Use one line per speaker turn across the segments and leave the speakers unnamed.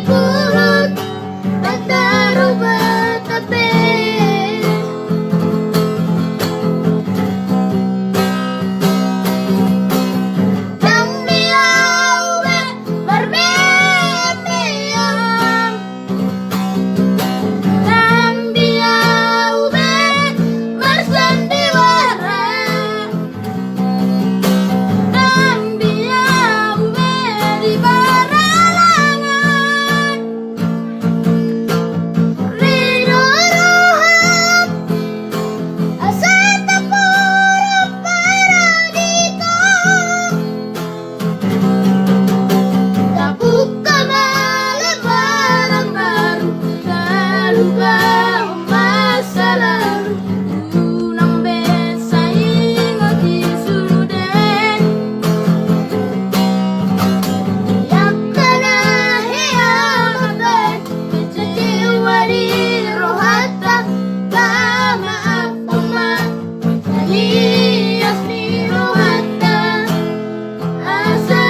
pulut tak terubah tapi yang dia ubah berbeda yang dia ubah bersandiwara dan dia ubah di baralangan Ridho rohat asa tapura paradito tak buka barang baru tak lupa masa lalu unang besa ingat di sudut yakana hiyamat kecewa di rohata kama apama alias di rohata asa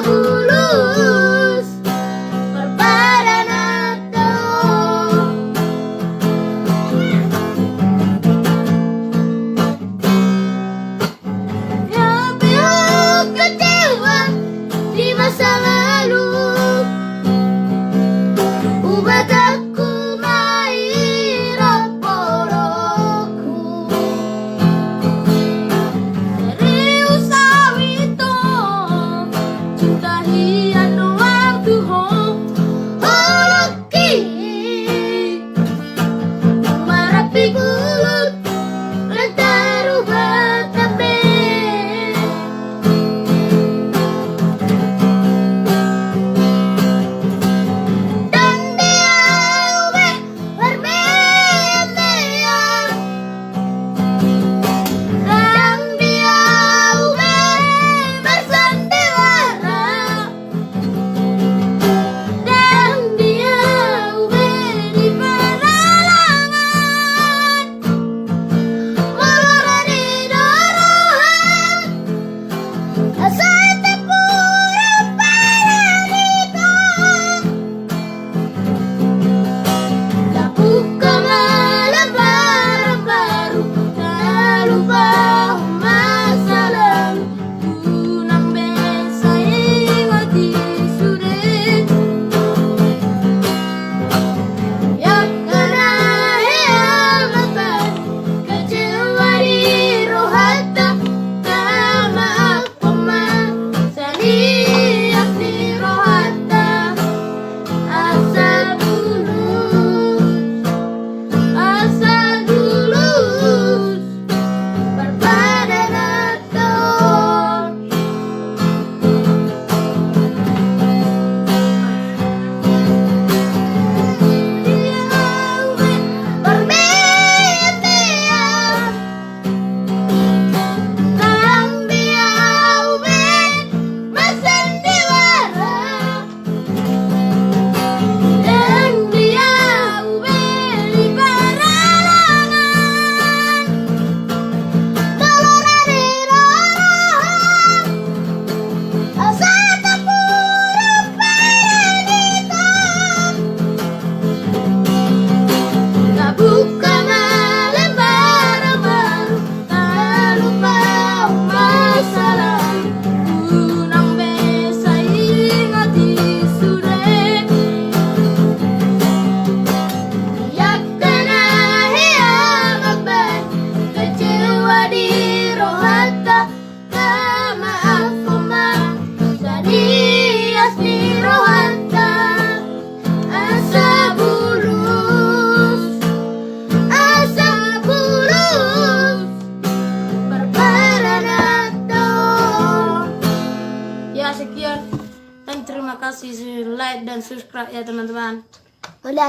bulus berbadan atau ya biar kecewa di masa lalu ubat aku mairap poroku serius awito cinta hian doang tuh holoki marapi bulut terubah tapi dan dia ubah berbeda dan dia ubah bersandiwara dan dia ubah di baralangan mulura di dorohan asa tapura paradito tak buka malam baru tak lupa masa lalu unang besa ingat di sudut yakana hiyamat kecewa di rohata kama apama saliak di rohata asa dulus berbadan atau dia ubah berbeda yang dia ubah bersandiwara dan dia ubah di baralangan mulura di dorohan asa tapura paradito tak buka malam baru tak lupa masa lalu unang besa ingat di sudut yakana hiyamat kecewa di rohata kama apama sadias di rohata asa bulus berbadan atau ya sekian dan terima kasih like dan subscribe ya teman-teman.